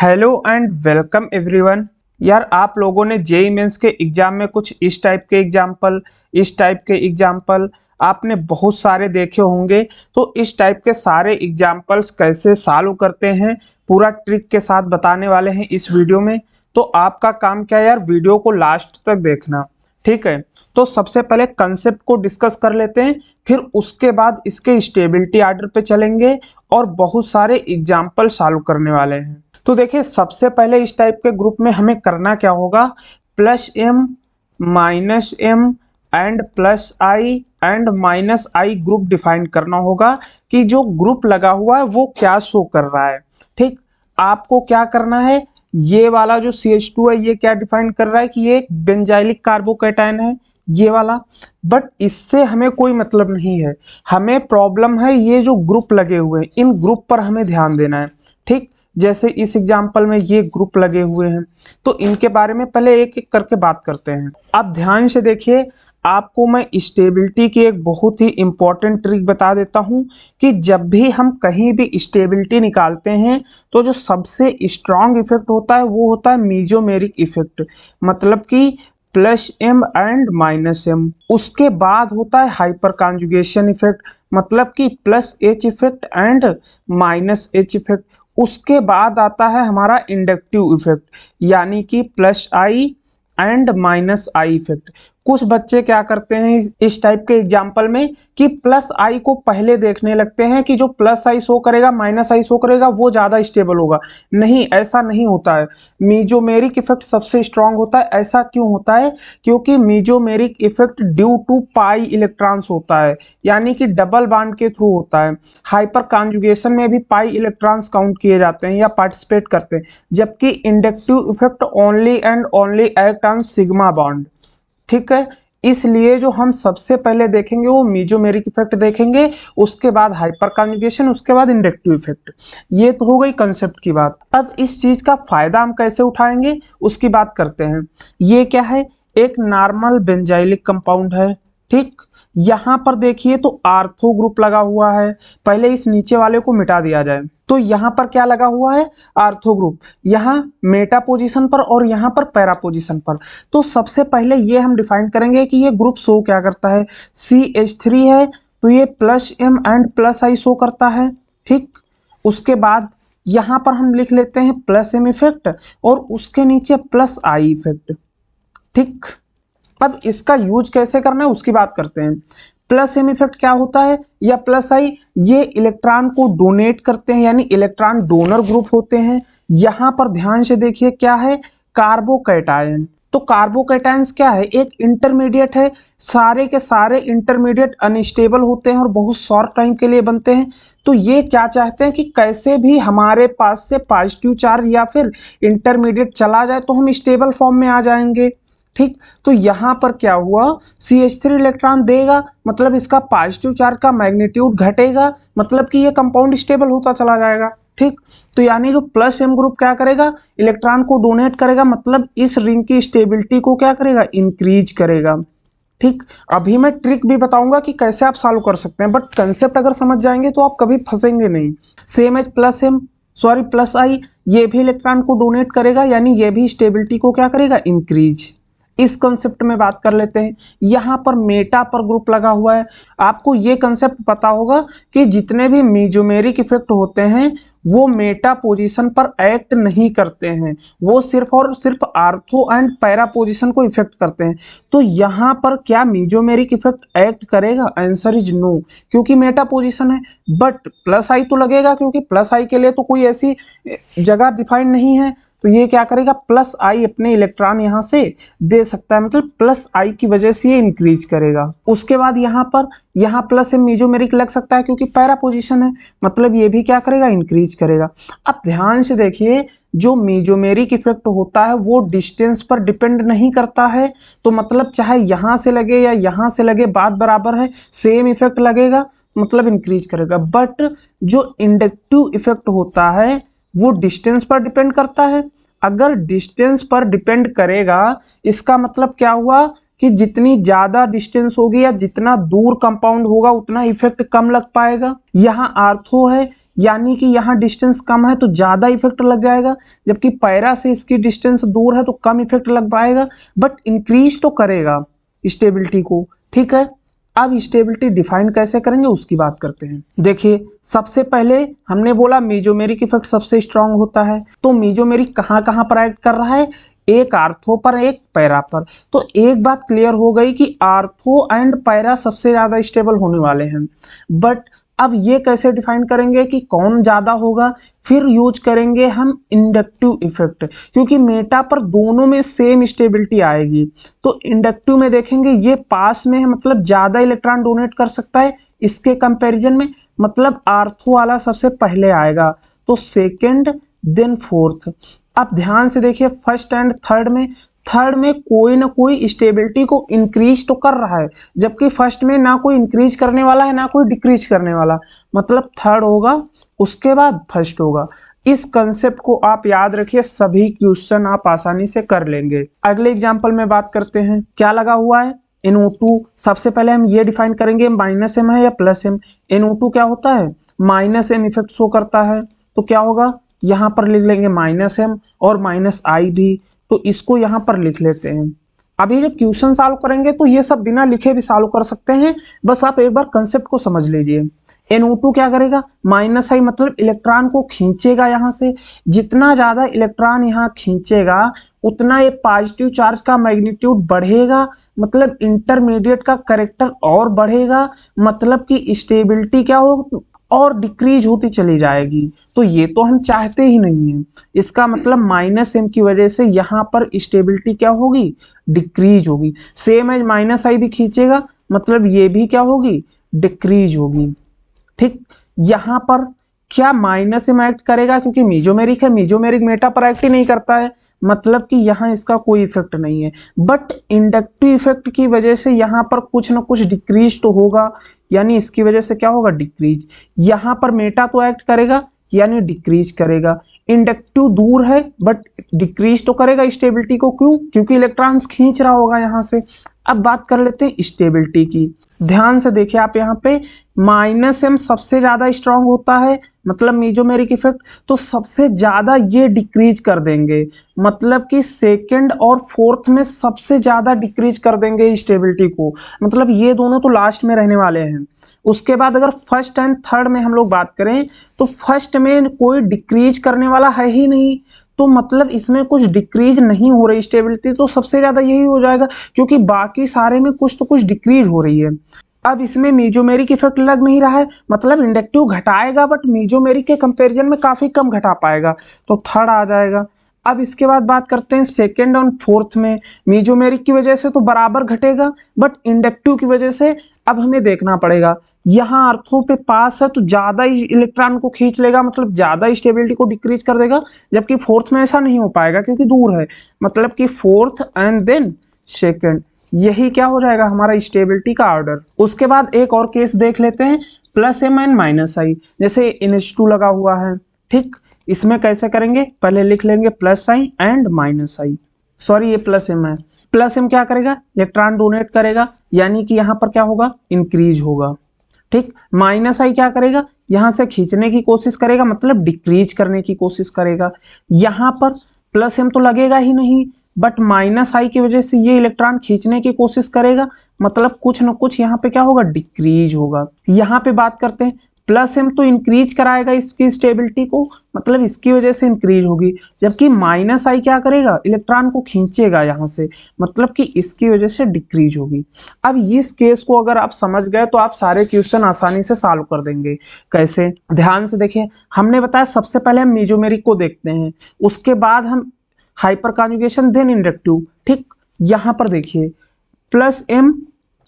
Hello and welcome everyone. यार आप लोगों ने जेईई मेंस के एग्जाम में कुछ इस टाइप के एग्जाम्पल आपने बहुत सारे देखे होंगे। तो इस टाइप के सारे एग्जाम्पल्स कैसे सॉल्व करते हैं पूरा ट्रिक के साथ बताने वाले हैं इस वीडियो में। तो आपका काम क्या है यार, वीडियो को लास्ट तक देखना, ठीक है। तो सबसे पहले कंसेप्ट को डिस्कस कर लेते हैं, फिर उसके बाद इसके स्टेबिलिटी आर्डर पे चलेंगे और बहुत सारे एग्जाम्पल सॉल्व करने वाले हैं। तो देखिए सबसे पहले इस टाइप के ग्रुप में हमें करना क्या होगा, plus M minus M and plus I and minus I group define करना होगा कि जो ग्रुप लगा हुआ है वो क्या शो कर रहा है। ठीक, आपको क्या करना है, ये वाला जो CH2 है ये क्या डिफाइन कर रहा है कि ये एक बेंजाइलिक कार्बोकैटायन है, ये वाला। बट इससे हमें कोई मतलब नहीं है, हमें प्रॉब्लम है ये जो ग्रुप लगे हुए हैं इन ग्रुप पर हमें ध्यान देना है। ठीक, जैसे इस एग्जाम्पल में ये ग्रुप लगे हुए हैं तो इनके बारे में पहले एक एक करके बात करते हैं। आप ध्यान से देखिए, आपको मैं स्टेबिलिटी की एक बहुत ही इंपॉर्टेंट ट्रिक बता देता हूं कि जब भी हम कहीं भी स्टेबिलिटी निकालते हैं तो जो सबसे स्ट्रॉन्ग इफेक्ट होता है वो होता है मीजोमेरिक इफेक्ट, मतलब कि plus M and minus M. उसके बाद होता है हाइपर कॉन्जुगेशन इफेक्ट, मतलब कि plus H effect and minus H effect. उसके बाद आता है हमारा इंडक्टिव इफेक्ट, यानी कि plus I and minus I effect. कुछ बच्चे क्या करते हैं इस टाइप के एग्जाम्पल में कि प्लस आई को पहले देखने लगते हैं कि जो प्लस आई शो करेगा माइनस आई शो करेगा वो ज्यादा स्टेबल होगा। नहीं, ऐसा नहीं होता है। मीजोमेरिक इफेक्ट सबसे स्ट्रांग होता है। ऐसा क्यों होता है? क्योंकि mesomeric effect due to pi electrons होता है, यानी कि डबल बॉन्ड के थ्रू होता है। हाइपर कॉन्जुगेशन में भी पाई इलेक्ट्रॉन्स काउंट किए जाते हैं या पार्टिसिपेट करते हैं, जबकि inductive effect only and only act on sigma bond. ठीक है, इसलिए जो हम सबसे पहले देखेंगे वो मीजोमेरिक इफेक्ट देखेंगे, उसके बाद हाइपर कॉन्जुगेशन, उसके बाद इंडक्टिव इफेक्ट। ये तो हो गई कंसेप्ट की बात। अब इस चीज का फायदा हम कैसे उठाएंगे उसकी बात करते हैं। ये क्या है, एक नॉर्मल बेंजाइलिक कंपाउंड है। ठीक, यहां पर देखिए तो आर्थो ग्रुप लगा हुआ है। पहले इस नीचे वाले को मिटा दिया जाए तो यहां पर क्या लगा हुआ है, आर्थो ग्रुप, यहां मेटा पोजीशन पर और यहां पर पैरा पोजीशन पर। तो सबसे पहले ये हम डिफाइन करेंगे कि ये ग्रुप शो क्या करता है। CH3 है तो ये plus M and plus I show करता है। ठीक, उसके बाद यहां पर हम लिख लेते हैं प्लस एम इफेक्ट और उसके नीचे प्लस आई इफेक्ट। ठीक, अब इसका यूज कैसे करना है उसकी बात करते हैं। प्लस एम इफेक्ट क्या होता है या प्लस आई, ये इलेक्ट्रॉन को डोनेट करते हैं, यानी इलेक्ट्रॉन डोनर ग्रुप होते हैं। यहां पर ध्यान से देखिए क्या है, कार्बोकैटायन। तो कार्बोकैटायंस क्या है, एक इंटरमीडिएट है। सारे के सारे इंटरमीडिएट अनस्टेबल होते हैं और बहुत शॉर्ट टाइम के लिए बनते हैं। तो ये क्या चाहते हैं कि कैसे भी हमारे पास से पॉजिटिव चार्ज या फिर इंटरमीडिएट चला जाए तो हम स्टेबल फॉर्म में आ जाएंगे। ठीक, तो यहां पर क्या हुआ, CH3 इलेक्ट्रॉन देगा मतलब इसका पॉजिटिव चार्ज का मैग्नीट्यूड घटेगा, मतलब कि ये कंपाउंड स्टेबल होता चला जाएगा। ठीक, तो यानी जो प्लस एम ग्रुप क्या करेगा, इलेक्ट्रॉन को डोनेट करेगा, मतलब इस रिंग की स्टेबिलिटी को क्या करेगा, इंक्रीज करेगा। ठीक, अभी मैं ट्रिक भी बताऊंगा कि कैसे आप सॉल्व कर सकते हैं, बट कंसेप्ट अगर समझ जाएंगे तो आप कभी फंसेंगे नहीं। Same as plus M, sorry plus I, ये भी इलेक्ट्रॉन को डोनेट करेगा, यानी ये भी स्टेबिलिटी को क्या करेगा, इंक्रीज। इस कंसेप्ट में बात कर लेते हैं। यहां पर मेटा पर ग्रुप लगा हुआ है। आपको ये कंसेप्ट पता होगा कि जितने भी मीजोमेरिक इफेक्ट होते हैं वो मेटा पोजीशन पर एक्ट नहीं करते हैं, वो सिर्फ और सिर्फ आर्थो एंड पैरा पोजीशन को इफेक्ट करते हैं। तो यहां पर क्या मीजोमेरिक इफेक्ट एक्ट करेगा? आंसर इज नो, क्योंकि मेटा पोजीशन है। बट प्लस आई तो लगेगा, क्योंकि प्लस आई के लिए तो कोई ऐसी जगह डिफाइन नहीं है। तो ये क्या करेगा, प्लस आई अपने इलेक्ट्रॉन यहां से दे सकता है, मतलब प्लस आई की वजह से ये इंक्रीज करेगा। उसके बाद यहाँ प्लस एम मीजोमेरिक लग सकता है क्योंकि पैरा पोजीशन है, मतलब ये भी क्या करेगा, इंक्रीज करेगा। अब ध्यान से देखिए, जो मीजोमेरिक इफेक्ट होता है वो डिस्टेंस पर डिपेंड नहीं करता है। तो मतलब चाहे यहां से लगे या यहां से लगे बात बराबर है, सेम इफेक्ट लगेगा, मतलब इंक्रीज करेगा। बट जो इंडक्टिव इफेक्ट होता है वो डिस्टेंस पर डिपेंड करता है। अगर डिस्टेंस पर डिपेंड करेगा इसका मतलब क्या हुआ कि जितनी ज्यादा डिस्टेंस होगी या जितना दूर कंपाउंड होगा उतना इफेक्ट कम लग पाएगा। यहाँ आर्थो है, यानी कि यहाँ डिस्टेंस कम है तो ज़्यादा इफेक्ट लग जाएगा, जबकि पैरा से इसकी डिस्टेंस दूर है तो कम इफेक्ट लग पाएगा, बट इंक्रीज तो करेगा स्टेबिलिटी को। ठीक है, अब स्टेबिलिटी डिफाइन कैसे करेंगे उसकी बात करते हैं। देखिए, सबसे पहले हमने बोला मेसोमेरिक इफेक्ट सबसे स्ट्रांग होता है, तो मेसोमेरिक कहाँ कहाँ पर एक्ट कर रहा है, एक आर्थो पर एक पैरा पर। तो एक बात क्लियर हो गई कि आर्थो एंड पैरा सबसे ज्यादा स्टेबल होने वाले हैं, बट अब ये कैसे डिफाइन करेंगे कि कौन ज्यादा होगा, फिर यूज करेंगे हम इंडक्टिव इफेक्ट, क्योंकि मेटा पर दोनों में सेम स्टेबिलिटी आएगी। तो इंडक्टिव में देखेंगे ये पास में है, मतलब ज्यादा इलेक्ट्रॉन डोनेट कर सकता है इसके कंपैरिजन में, मतलब आर्थो वाला सबसे पहले आएगा, तो सेकंड देन फोर्थ। अब ध्यान से देखिए, फर्स्ट एंड थर्ड में कोई ना कोई स्टेबिलिटी को इंक्रीज तो कर रहा है, जबकि फर्स्ट में ना कोई इंक्रीज करने वाला है ना कोई डिक्रीज करने वाला, मतलब थर्ड होगा उसके बाद फर्स्ट होगा। इस कंसेप्ट को आप याद रखिए, सभी क्वेश्चन आप आसानी से कर लेंगे। अगले एग्जांपल में बात करते हैं, क्या लगा हुआ है NO2। सबसे पहले हम ये डिफाइन करेंगे माइनस एम है या प्लस एम। NO2 क्या होता है, माइनस एम इफेक्ट शो करता है, तो क्या होगा यहाँ पर लिख लेंगे माइनस एम और माइनस आई भी, तो इसको यहाँ पर लिख लेते हैं। अभी जब क्वेश्चन सॉल्व करेंगे तो ये सब बिना लिखे भी सॉल्व कर सकते हैं, बस आप एक बार कंसेप्ट को समझ लीजिए। NO2 क्या करेगा, माइनस आई मतलब इलेक्ट्रॉन को खींचेगा, यहाँ से जितना ज्यादा इलेक्ट्रॉन यहाँ खींचेगा उतना ये पॉजिटिव चार्ज का मैग्नीट्यूड बढ़ेगा, मतलब इंटरमीडिएट का कैरेक्टर और बढ़ेगा, मतलब कि स्टेबिलिटी क्या हो और डिक्रीज होती चली जाएगी। तो ये तो हम चाहते ही नहीं है, इसका मतलब माइनस एम की वजह से यहाँ पर स्टेबिलिटी क्या होगी, डिक्रीज होगी। सेम एज माइनस आई भी खींचेगा, मतलब ये भी क्या होगी, डिक्रीज होगी। ठीक, यहाँ पर क्या माइनस एम एक्ट करेगा, क्योंकि मेसोमेरिक है, मेसोमेरिक मेटा पर एक्ट ही नहीं करता है, मतलब कि यहाँ इसका कोई इफेक्ट नहीं है, बट इंडक्टिव इफेक्ट की वजह से यहाँ पर कुछ ना कुछ डिक्रीज तो होगा, यानी इसकी वजह से क्या होगा, डिक्रीज। यहाँ पर मेटा तो एक्ट करेगा यानी डिक्रीज करेगा। इंडक्टिव दूर है बट डिक्रीज तो करेगा स्टेबिलिटी को, क्यों, क्योंकि इलेक्ट्रॉन्स खींच रहा होगा यहाँ से। अब बात कर लेते हैं स्टेबिलिटी की। ध्यान से देखिए आप, यहाँ पे माइनस एम सबसे ज्यादा स्ट्रांग होता है, मतलब मेसोमेरिक इफेक्ट, तो सबसे ज्यादा ये डिक्रीज कर देंगे, मतलब कि सेकंड और फोर्थ में सबसे ज्यादा डिक्रीज कर देंगे स्टेबिलिटी को, मतलब ये दोनों तो लास्ट में रहने वाले हैं। उसके बाद अगर फर्स्ट एंड थर्ड में हम लोग बात करें तो फर्स्ट में कोई डिक्रीज करने वाला है ही नहीं, तो मतलब इसमें कुछ डिक्रीज नहीं हो रही स्टेबिलिटी, तो सबसे ज्यादा यही हो जाएगा, क्योंकि बाकी सारे में कुछ तो कुछ डिक्रीज हो रही है। अब इसमें मेसोमेरिक इफेक्ट लग नहीं रहा है, मतलब इंडक्टिव घटाएगा बट मेसोमेरिक के कंपैरिजन में काफी कम घटा पाएगा, तो थर्ड आ जाएगा। अब इसके बाद बात करते हैं सेकंड और फोर्थ में, मेसोमेरिक की वजह से तो बराबर घटेगा, बट इंडक्टिव की वजह से अब हमें देखना पड़ेगा। यहाँ आर्थो पे पास है तो ज्यादा इलेक्ट्रॉन को खींच लेगा, मतलब ज्यादा स्टेबिलिटी को डिक्रीज कर देगा, जबकि फोर्थ में ऐसा नहीं हो पाएगा क्योंकि दूर है, मतलब कि फोर्थ एंड देन सेकंड, यही क्या हो जाएगा हमारा स्टेबिलिटी का ऑर्डर। उसके बाद एक और केस देख लेते हैं, प्लस एम एंड माइनस आई, जैसे NH2 लगा हुआ है। ठीक, इसमें कैसे करेंगे, पहले लिख लेंगे plus I and minus I, sorry ये प्लस एम है। प्लस एम क्या करेगा, इलेक्ट्रॉन डोनेट करेगा, यानी कि यहाँ पर क्या होगा, इंक्रीज होगा। ठीक, माइनस आई क्या करेगा, यहाँ से खींचने की कोशिश करेगा, मतलब डिक्रीज करने की कोशिश करेगा। यहाँ पर प्लस एम तो लगेगा ही नहीं, बट माइनस आई की वजह से ये इलेक्ट्रॉन खींचने की कोशिश करेगा, मतलब कुछ ना कुछ यहाँ पे क्या होगा, डिक्रीज होगा। यहाँ पे बात करते हैं, प्लस एम तो इंक्रीज कराएगा इसकी स्टेबिलिटी को, मतलब इसकी वजह से इंक्रीज होगी, जबकि माइनस आई क्या करेगा, इलेक्ट्रॉन को खींचेगा यहाँ से, मतलब कि इसकी वजह से डिक्रीज होगी। अब इस केस को अगर आप समझ गए तो आप सारे क्वेश्चन आसानी से सॉल्व कर देंगे। कैसे, ध्यान से देखिए, हमने बताया सबसे पहले हम मेसोमेरिक को देखते हैं, उसके बाद हम हाइपर कॉन्जुगेशन देन इंडक्टिव। ठीक, यहाँ पर देखिए plus M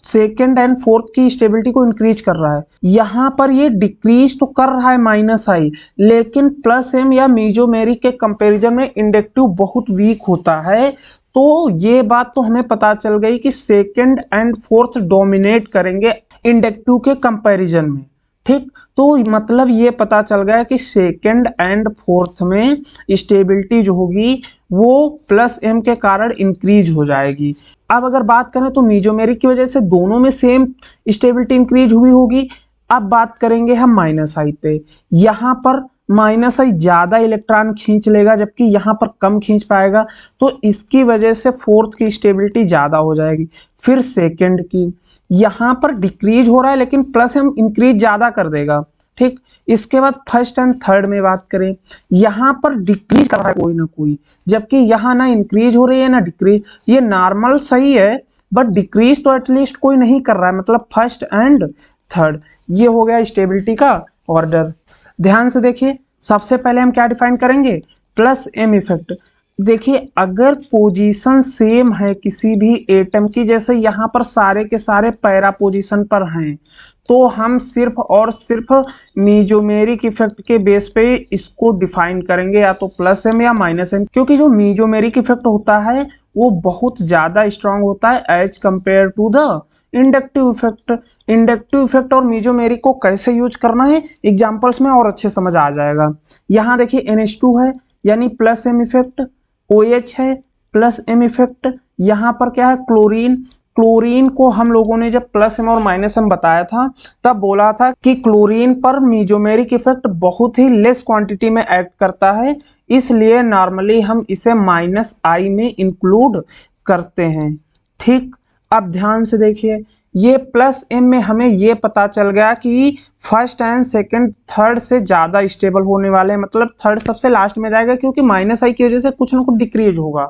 second and fourth की स्टेबिलिटी को इंक्रीज कर रहा है, यहाँ पर ये डिक्रीज तो कर रहा है माइनस आई, लेकिन प्लस एम या मेसोमेरिक के कंपैरिजन में इंडक्टिव बहुत वीक होता है, तो ये बात तो हमें पता चल गई कि सेकेंड एंड फोर्थ डोमिनेट करेंगे इंडक्टिव के कंपैरिजन में। ठीक, तो मतलब ये पता चल गया कि सेकेंड एंड फोर्थ में स्टेबिलिटी जो होगी वो प्लस एम के कारण इंक्रीज हो जाएगी। अब अगर बात करें तो मेसोमेरिक की वजह से दोनों में सेम स्टेबिलिटी इंक्रीज हुई होगी, अब बात करेंगे हम माइनस आई पे। यहाँ पर माइनस आई ज्यादा इलेक्ट्रॉन खींच लेगा जबकि यहाँ पर कम खींच पाएगा, तो इसकी वजह से फोर्थ की स्टेबिलिटी ज्यादा हो जाएगी। फिर सेकंड की, यहाँ पर डिक्रीज हो रहा है लेकिन प्लस एम इंक्रीज ज्यादा कर देगा, ठीक। इसके बाद फर्स्ट एंड थर्ड में बात करें, यहाँ पर डिक्रीज कर रहा है कोई ना कोई, जबकि यहाँ ना इंक्रीज हो रही है ना डिक्रीज। ये नॉर्मल सही है बट डिक्रीज तो एटलीस्ट कोई नहीं कर रहा है, मतलब फर्स्ट एंड थर्ड। ये हो गया स्टेबिलिटी का ऑर्डर। ध्यान से देखिए, सबसे पहले हम क्या डिफाइन करेंगे, प्लस एम इफेक्ट। देखिए अगर पोजीशन सेम है किसी भी एटम की, जैसे यहाँ पर सारे के सारे पैरा पोजीशन पर हैं, तो हम सिर्फ और सिर्फ मीजोमेरिक इफेक्ट के बेस पे इसको डिफाइन करेंगे, या तो प्लस एम या माइनस एम, क्योंकि जो मीजोमेरिक इफेक्ट होता है वो बहुत ज्यादा स्ट्रांग होता है as compare to the inductive effect. Inductive effect और मीजोमेरिक को कैसे यूज करना है एग्जांपल्स में और अच्छे समझ आ जाएगा। यहाँ देखिए NH2 है यानी प्लस एम इफेक्ट, OH है प्लस एम इफेक्ट, यहाँ पर क्या है क्लोरीन। क्लोरीन को हम लोगों ने जब प्लस एम और माइनस एम बताया था तब बोला था कि क्लोरीन पर मीजोमेरिक इफेक्ट बहुत ही लेस क्वांटिटी में एक्ट करता है, इसलिए नॉर्मली हम इसे माइनस आई में इंक्लूड करते हैं, ठीक। अब ध्यान से देखिए, ये प्लस एम में हमें ये पता चल गया कि फर्स्ट एंड सेकंड थर्ड से ज़्यादा स्टेबल होने वाले हैं, मतलब थर्ड सबसे लास्ट में जाएगा क्योंकि माइनस आई की वजह से कुछ ना कुछ डिक्रीज होगा,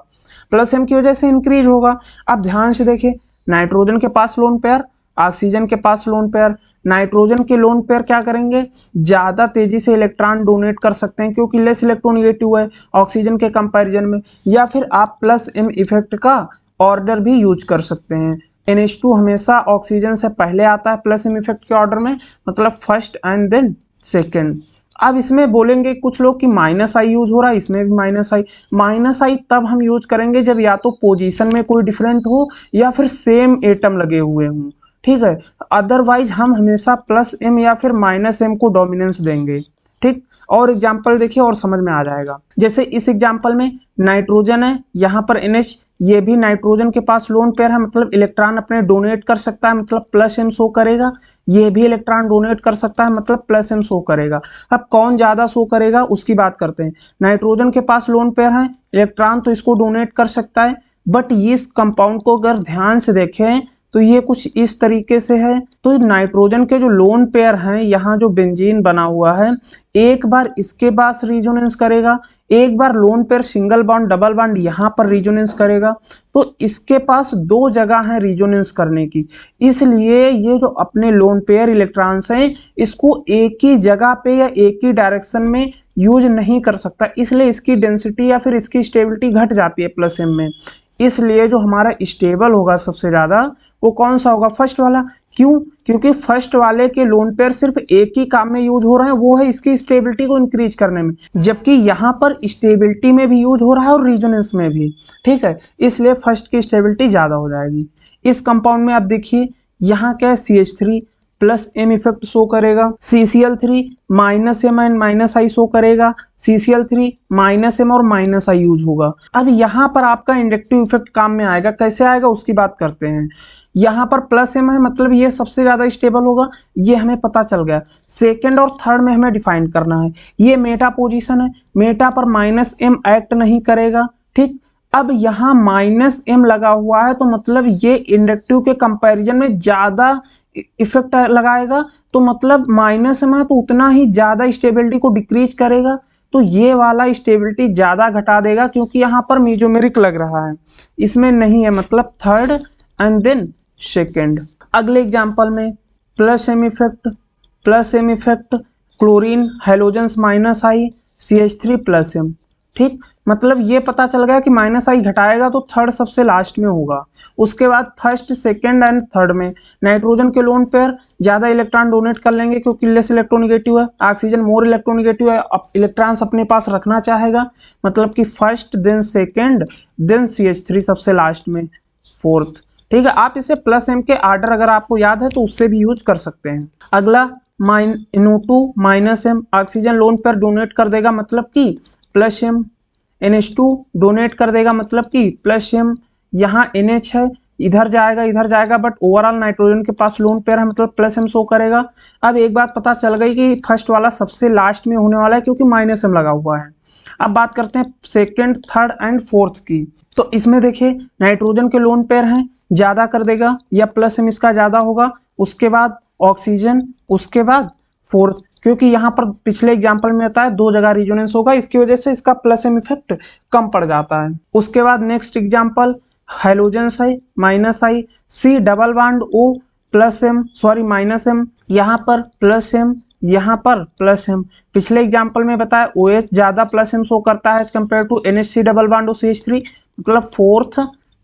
प्लस एम की वजह से इंक्रीज होगा। अब ध्यान से देखिए, नाइट्रोजन के पास लोन पेयर, ऑक्सीजन के पास लोन पेयर। नाइट्रोजन के लोन पेयर क्या करेंगे, ज़्यादा तेजी से इलेक्ट्रॉन डोनेट कर सकते हैं क्योंकि लेस इलेक्ट्रोनेगेटिव है ऑक्सीजन के कंपैरिजन में, या फिर आप प्लस एम इफेक्ट का ऑर्डर भी यूज कर सकते हैं। NH2 हमेशा ऑक्सीजन से पहले आता है प्लस एम इफेक्ट के ऑर्डर में, मतलब फर्स्ट एंड देन सेकेंड। अब इसमें बोलेंगे कुछ लोग कि माइनस आई यूज हो रहा है, इसमें भी माइनस आई। माइनस आई तब हम यूज करेंगे जब या तो पोजीशन में कोई डिफरेंट हो या फिर सेम एटम लगे हुए हों, ठीक है। अदरवाइज हम हमेशा प्लस एम या फिर माइनस एम को डोमिनेंस देंगे, ठीक। और एग्जाम्पल देखिए और समझ में आ जाएगा। जैसे इस एग्जाम्पल में नाइट्रोजन है, यहाँ पर NH, ये भी नाइट्रोजन के पास लोन पेयर है, मतलब इलेक्ट्रॉन अपने डोनेट कर सकता है, मतलब प्लस एम शो करेगा। ये भी इलेक्ट्रॉन डोनेट कर सकता है, मतलब प्लस एम शो करेगा। अब कौन ज्यादा शो करेगा उसकी बात करते हैं। नाइट्रोजन के पास लोन पेयर है, इलेक्ट्रॉन तो इसको डोनेट कर सकता है, बट इस कंपाउंड को अगर ध्यान से देखें तो ये कुछ इस तरीके से है। तो नाइट्रोजन के जो लोन पेयर हैं, यहाँ जो बेंजीन बना हुआ है, एक बार इसके पास रिजोनेंस करेगा, एक बार lone pair single bond double bond यहाँ पर रिजोनेंस करेगा, तो इसके पास दो जगह है रिजोनेंस करने की, इसलिए ये जो अपने लोन पेयर इलेक्ट्रॉन्स हैं इसको एक ही जगह पे या एक ही डायरेक्शन में यूज नहीं कर सकता, इसलिए इसकी डेंसिटी या फिर इसकी स्टेबिलिटी घट जाती है प्लस एम में। इसलिए जो हमारा स्टेबल होगा सबसे ज्यादा वो कौन सा होगा, फर्स्ट वाला। क्यों, क्योंकि फर्स्ट वाले के लोन पेयर सिर्फ एक ही काम में यूज हो रहा है, वो है इसकी स्टेबिलिटी को इंक्रीज करने में, जबकि यहाँ पर स्टेबिलिटी में भी यूज हो रहा है और रिजोनेंस में भी, ठीक है। इसलिए फर्स्ट की स्टेबिलिटी ज्यादा हो जाएगी। इस कंपाउंड में आप देखिए यहाँ क्या है, CH3 plus M effect show करेगा, CCl3 minus M and minus I show करेगा, CCl3 माइनस एम और माइनस आई यूज होगा। अब यहाँ पर आपका इंडक्टिव इफेक्ट काम में आएगा, कैसे आएगा उसकी बात करते हैं। यहाँ पर प्लस एम है, मतलब ये सबसे ज्यादा स्टेबल होगा, ये हमें पता चल गया। सेकेंड और थर्ड में हमें डिफाइन करना है, ये मेटा पोजीशन है, मेटा पर माइनस एम एक्ट नहीं करेगा, ठीक। अब यहाँ माइनस एम लगा हुआ है तो मतलब ये इंडक्टिव के कंपैरिजन में ज्यादा इफेक्ट लगाएगा, तो मतलब माइनस एम है तो उतना ही ज्यादा स्टेबिलिटी को डिक्रीज करेगा, तो ये वाला स्टेबिलिटी ज्यादा घटा देगा क्योंकि यहाँ पर मीजोमेरिक लग रहा है, इसमें नहीं है, मतलब थर्ड एंड देन सेकेंड। अगले एग्जाम्पल में plus M effect chlorine halogens minus I CH3 plus M, ठीक। मतलब ये पता चल गया कि माइनस आई घटाएगा तो थर्ड सबसे लास्ट में होगा। उसके बाद फर्स्ट सेकंड एंड थर्ड में नाइट्रोजन के लोन पेयर ज्यादा इलेक्ट्रॉन डोनेट कर लेंगे क्योंकि लेस इलेक्ट्रोनेगेटिव है, ऑक्सीजन मोर इलेक्ट्रोनेगेटिव है, इलेक्ट्रॉन्स अपने पास रखना चाहेगा, मतलब कि first then second then CH3 सबसे लास्ट में फोर्थ, ठीक है। आप इसे प्लस एम के आर्डर अगर आपको याद है तो उससे भी यूज कर सकते हैं। अगला NO2 minus M, oxygen lone pair donate कर देगा मतलब कि प्लस एम, NH2 डोनेट कर देगा मतलब कि प्लस एम, यहाँ NH है, इधर जाएगा, बट ओवरऑल नाइट्रोजन के पास लोन पेयर है, मतलब प्लस एम शो करेगा। अब एक बात पता चल गई कि फर्स्ट वाला सबसे लास्ट में होने वाला है क्योंकि माइनस एम लगा हुआ है। अब बात करते हैं सेकेंड, थर्ड एंड फोर्थ की। तो इसमें देखिए नाइट्रोजन के लोन पेयर हैं, ज्यादा कर देगा या प्लस एम इसका ज्यादा होगा, उसके बाद ऑक्सीजन, उसके बाद फोर्थ, क्योंकि यहाँ पर पिछले एग्जाम्पल में आता है 2 जगह रिजोनेंस होगा, इसकी वजह से इसका प्लस एम इफेक्ट कम पड़ जाता है। उसके बाद नेक्स्ट एग्जाम्पल हाइड्रोजन है, minus I, C double bond O plus M, sorry minus M, यहाँ पर प्लस एम, यहाँ पर प्लस एम। पिछले एग्जाम्पल में बताया OH ज्यादा प्लस एम शो करता है as compare to NHC double bond CH3, मतलब फोर्थ,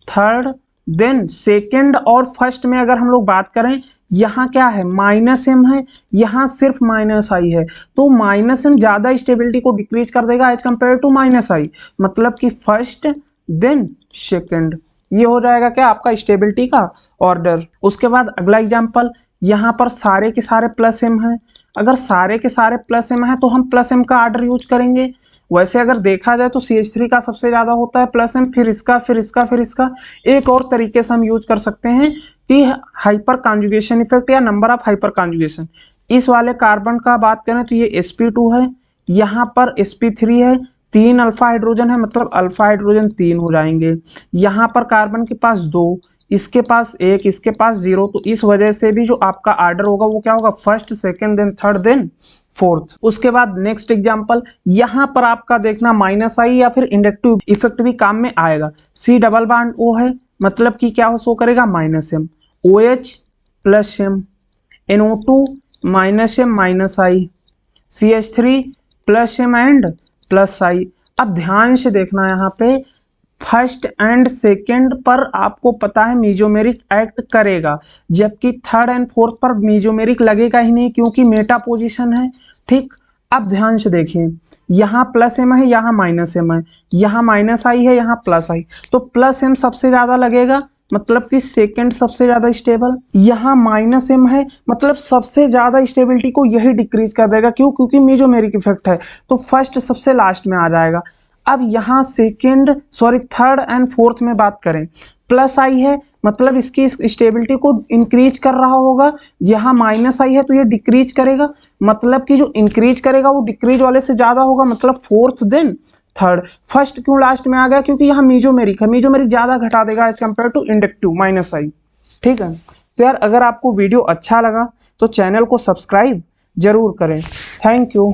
थर्ड, देन सेकेंड और फर्स्ट में अगर हम लोग बात करें, यहाँ क्या है माइनस एम है, यहाँ सिर्फ माइनस आई है, तो माइनस एम ज्यादा स्टेबिलिटी को डिक्रीज कर देगा एज कम्पेयर टू माइनस आई, मतलब कि फर्स्ट देन सेकेंड। ये हो जाएगा क्या आपका स्टेबिलिटी का ऑर्डर। उसके बाद अगला एग्जाम्पल, यहाँ पर सारे के सारे प्लस एम है, अगर सारे के सारे प्लस एम है तो हम प्लस एम का ऑर्डर यूज करेंगे। वैसे अगर देखा जाए तो CH3 का सबसे ज्यादा होता है प्लस एम, फिर इसका, फिर इसका, फिर इसका। एक और तरीके से हम यूज कर सकते हैं कि हाइपर कॉन्जुगेशन इफेक्ट या नंबर ऑफ हाइपर कॉन्जुगेशन। इस वाले कार्बन का बात करें तो ये sp2 है, यहाँ पर sp3 है, 3 अल्फा हाइड्रोजन है, मतलब अल्फा हाइड्रोजन 3 हो जाएंगे। यहाँ पर कार्बन के पास 2, इसके पास 1, इसके पास 0, तो इस वजह से भी जो आपका ऑर्डर होगा वो क्या होगा, first, second, then third, then fourth. उसके बाद नेक्स्ट एग्जांपल, यहां पर आपका देखना माइनस आई या फिर इंडक्टिव इफेक्ट भी काम में आएगा। सी डबल बॉन्ड ओ है, मतलब कि क्या हो शो करेगा minus M, OH plus M, NO2 minus M minus I, CH3 plus M and plus I. अब ध्यान से देखना यहाँ पे, फर्स्ट एंड सेकेंड पर आपको पता है मीजोमेरिक एक्ट करेगा, जबकि थर्ड एंड फोर्थ पर मीजोमेरिक लगेगा ही नहीं क्योंकि मेटा पोजीशन है। ठीक, अब ध्यान से देखिए, यहाँ प्लस एम है, यहाँ माइनस एम है, यहाँ माइनस आई है, यहाँ प्लस आई, तो प्लस एम सबसे ज्यादा लगेगा, मतलब कि सेकेंड सबसे ज्यादा स्टेबल। यहाँ माइनस एम है, मतलब सबसे ज्यादा स्टेबिलिटी को यही डिक्रीज कर देगा, क्यों, क्योंकि मीजोमेरिक इफेक्ट है, तो फर्स्ट सबसे लास्ट में आ जाएगा। अब यहाँ second, sorry third and fourth में बात करें, प्लस आई है, मतलब इसकी स्टेबिलिटी को इंक्रीज कर रहा होगा, यहाँ माइनस आई है तो ये डिक्रीज करेगा, मतलब कि जो इंक्रीज करेगा वो डिक्रीज वाले से ज्यादा होगा, मतलब फोर्थ देन थर्ड। फर्स्ट क्यों लास्ट में आ गया, क्योंकि यहाँ मीजोमेरिक है, मीजोमेरिक ज्यादा घटा देगा as compare to inductive minus I. ठीक है, तो यार अगर आपको वीडियो अच्छा लगा तो चैनल को सब्सक्राइब जरूर करें। Thank you.